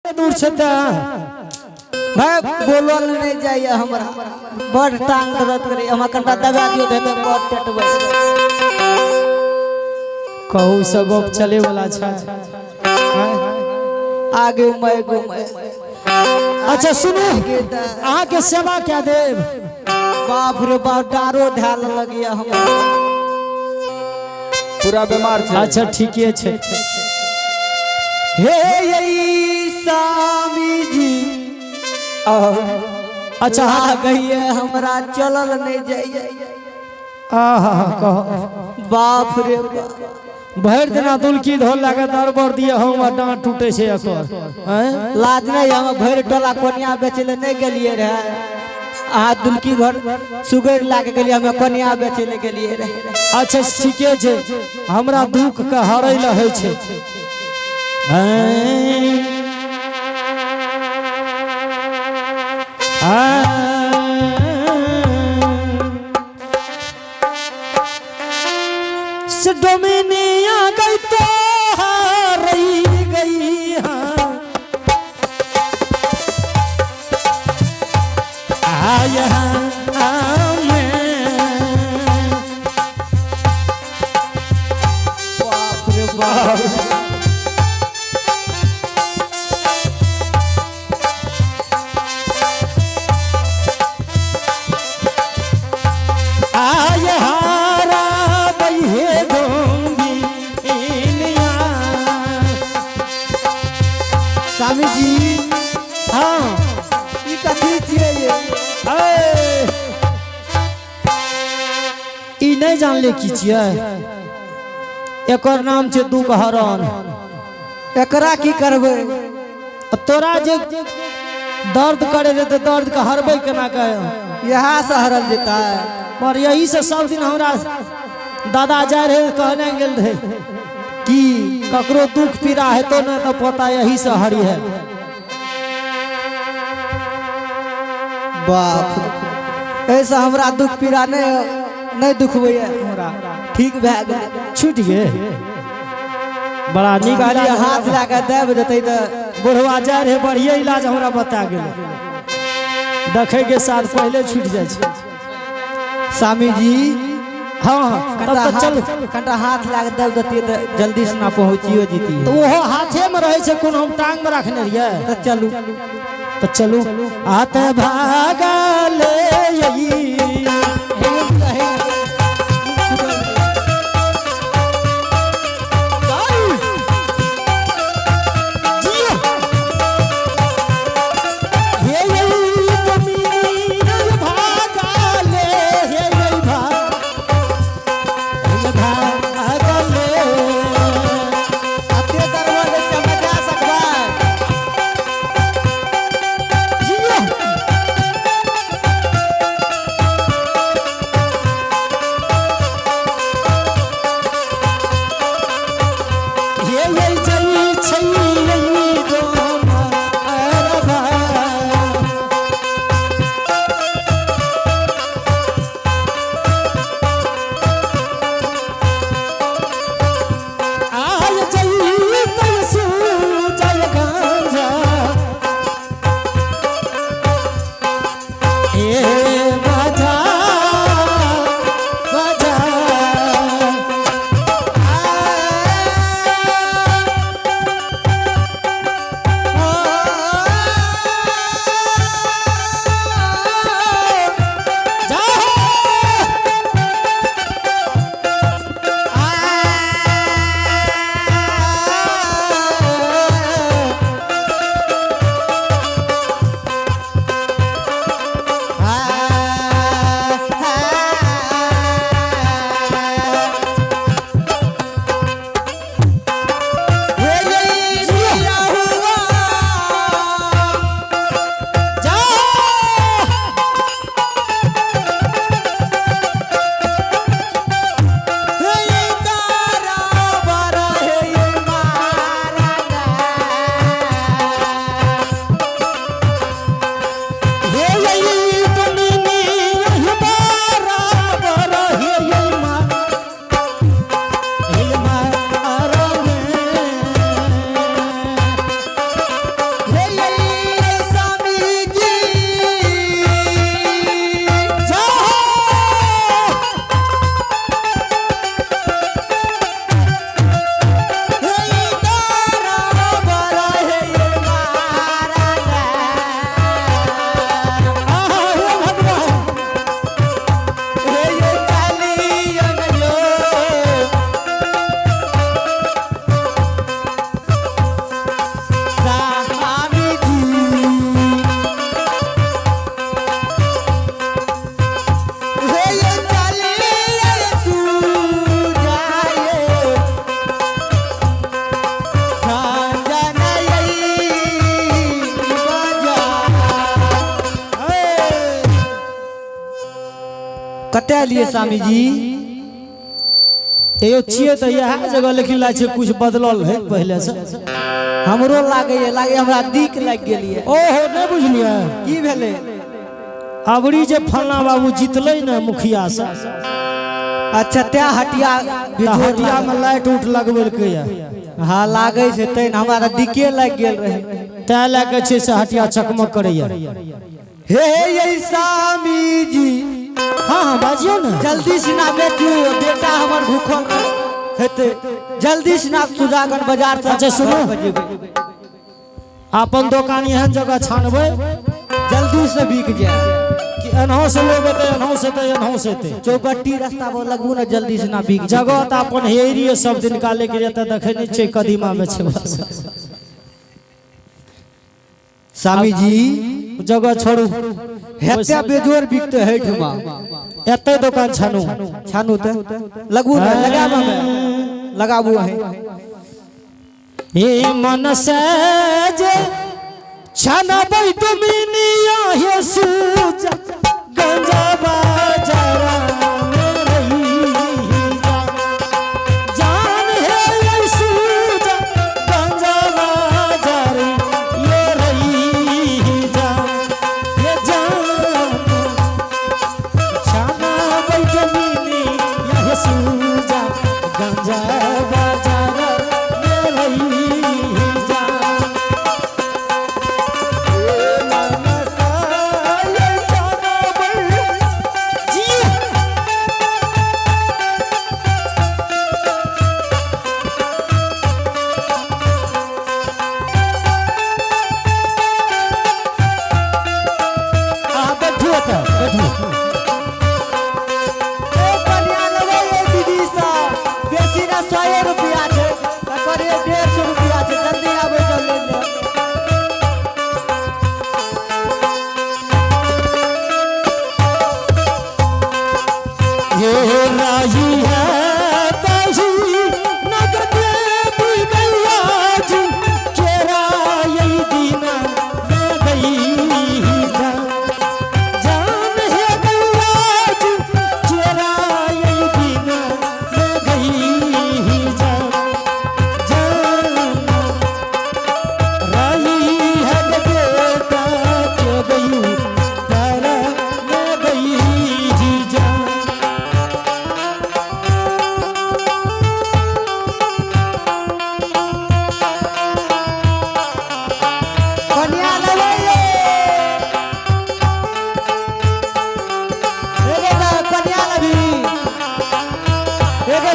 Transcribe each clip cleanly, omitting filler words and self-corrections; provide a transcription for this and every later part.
दूर से भाई बोलल नहीं जाइए हमरा बड़ टांग दर्द करे हम कंटा दबा दियो दे तो बड़ टटबै कहू सब गप चले वाला छै आगे मैं घुमै। अच्छा सुनो अहाँ के सेवा क्या देव बाप रे बाप डारो ढाल लगिया हम पूरा बीमार छै। अच्छा ठीके छै। हे यही स्वामी जी अच्छा आ गई हमरा चलल नहीं जाइए। आहा कह बाप रे बाप भर दिना दुलकी धोल लागे दरबर दिए हम डांट टूटे छै एकर हैं लाज नहीं हम भर टोला कोनिया बेचे ले नहीं गेलिए रहे आ दुलकी घर सुगर लाके गेलिए हम कोनिया बेचे ले गेलिए रहे। अच्छा ठीके छै हमरा दुख के हरै ल होइ छै डोमिनिया गई तो रही गई बाप रे बाप स्वामी जी हाँ ई कथी छियै ये ई नहीं जानले की छियै एकर नाम छै दुखहरण। एकरा की करबै तोरा जे दर्द करे रे तो दर्द के हरबै केना के यहाँ से हरल जेता पर यही से सब दिन हमरा दादा जाय रहे कहने गेल रहे कि ककरो दुख पीड़ा हेतो न तो पता यही से हरी है। बाप ऐसा हमरा दुख पीड़ा नहीं दुखबै हमरा ठीक भए गेल छूट गे बड़ा निक कहलिए हाथ लगा देब देतै तो बुढ़वा जाय रहे बढ़िया इलाज हमरा बता गेल देखे के साथ पहले छूट जाय छै। स्वामी जी हाँ तब तो चल कंटा हाथ लगा देब देतिए तो जल्दी से ना पहुंचियो जीती तो वो हाथे में रहे छै कोन हम टांग में रखने रहिए तो चलू तो चलू आत भागल यही कते लिए स्वामी जी? एगो छिए तो यह जगह लेकिन लागे छै कुछ बदलल है पहले से। हमरो लागे हमरा दीक लग गेलिए। ओहो नहीं बुझलिए की भेले? अबरी जे फलना बाबू जीतले न मुखिया से, अच्छा त्या हटिया हटिया में लाइट उठ लगबेलकै या। हाँ लागे छै तै हमरा दिके लग गेल रहे। तै लगे छै से हटिया चकमक करैया। हे ये स्वामी जी, हाँ हाँ बाजियो न। जल्दी सिना बेचू, बेटा हमर भूखल हेते। जल्दी सिना सुजागन बाजार से। अच्छा सुनो, अपन दुकान एहन जगह छानबे जल्दी से बिक जाए कि एनहो से लेबे तो एनहो से तो एनहो से ते चौकट्टी रास्ता पर लगबू न जल्दी से ना बिक जगह तो अपन हेरिए सब दिन काले के रहता देखे नहीं छै कदीमा में छै बस। स्वामी जी जगह छोड़ू, हेते बेजोर बिकते हेठमा एते दुकान छानू छानू त लगबू न लगाबा में लगाबू है। हे मन से जे छानबै तुमिनिया हे सूज गंजा बाजारा में रही जान है ये सूज गंजा बाजार ये रही जान छानबै तुमिनिया हे सूज गंजा बाजार में रही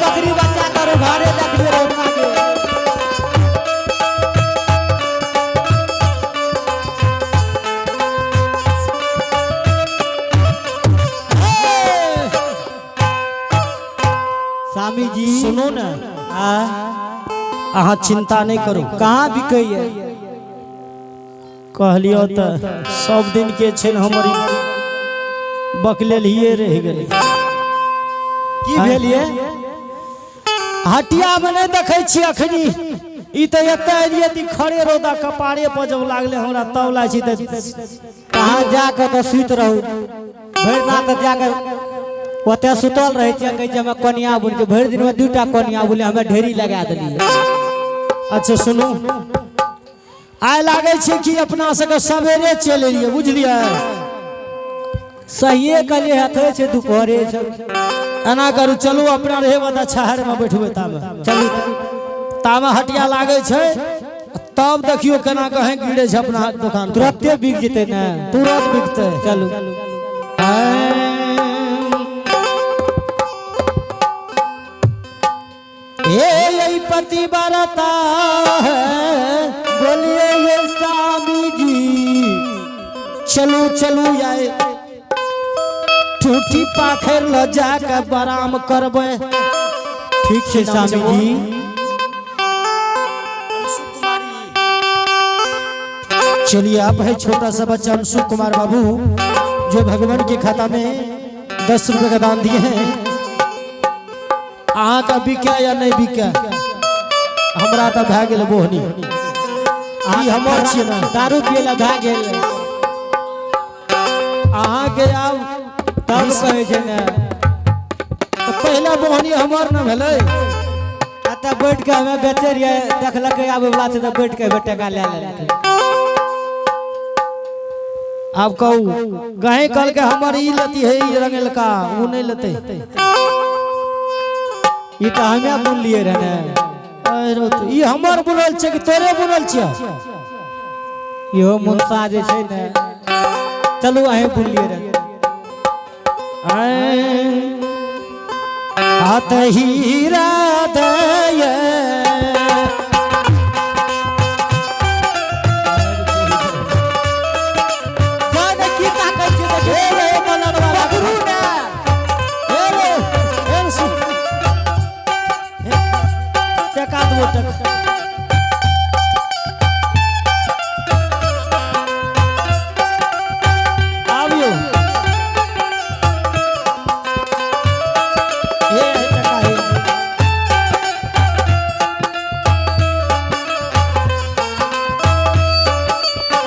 बकरी बच्चा करो भाड़े देख ले रोका के। स्वामी जी सुनो न, अहाँ चिंता नहीं करो। कहाँ बिकै है? कहलियो तो सब दिन के छे हमारी बकलेलिए रह गई। की भेलिए? हटिया में नहीं देखे छी अखनी ई तो एते एलिए ती खड़े रौदा कपारे पर जब लागले हमरा तब लाग छी कहाँ जाकर तो सुत रहू भर रात जाकर ओते सुतल रहे छी। कहे हम कनिया बुन के भर दिन में दूटा कनिया बुले हमें ढेरी लगा देलिए। अच्छा सुनो, आय लागे छे कि अपना सके सवेरे चल एलिए बुझलिए। सहिए कले हथे छे दुपहरे छे। एना करू चलू अपना रहे वाला छहर में बैठबे तामे चलू तामे हटिया लागे छे तब देखियो केना कहे गिरे छे अपना दुकान तुरंते बिक जेते ना, तुरंत बिकते। चलू यही पति बरता है बोलिए ये स्वामी जी। चलू चलू आए ठूठी पाखर ल जाके बराम करबे। ठीक है स्वामी जी। चलिए आप है छोटा सा बच्चा अंशु कुमार बाबू जो भगवान के खाता में 10 रुपए का दान दिए हैं। अहाँ का बिका या नहीं बिका हमरा तो भै गेल बोहनी ई हमर छियै ना। दारू पियला भै गेल अहाँ के आब तब कहे छै ना पहला बोहनी हमार न भेलै। तब बैठ के हमें बेचे रहिए, देखलक आबे वाला से तब बैठ के टका ले ले। अब कहू गहे कल के हमर ई लती है ई रंगल का वो नहीं लेते। ई तो हमें बुन लिए रहने। अरे तो ई हमर बुनल छै कि तोरे बुनल छियै? इहो मुनसा जे छै ने, चलू अहे बुन लिए रहे। हाथ हीरा दय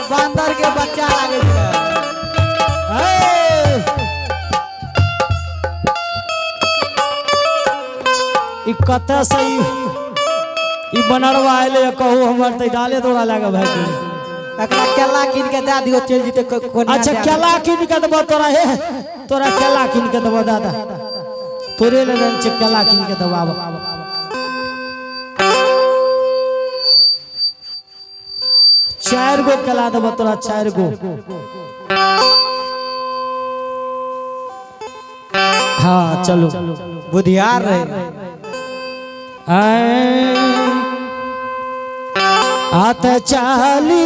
बंदर के बच्चा लागे कते से ई बनरवा आइले कहू हमर त डाले तोरा लागे भाई के। एकरा केला कीन के दे दियो, चल जीते कोन। अच्छा केला कीन के देबो तोरा हे, तोरा केला कीन के देबो दादा, तोरे लगन छै केला कीन के देबो। चार गो केला देबो तोरा, 4 गो। हाँ चलो बुधियार रहे। आत चाली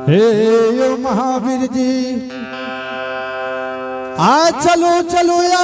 हे यो महावीर जी, आ चलो चलो या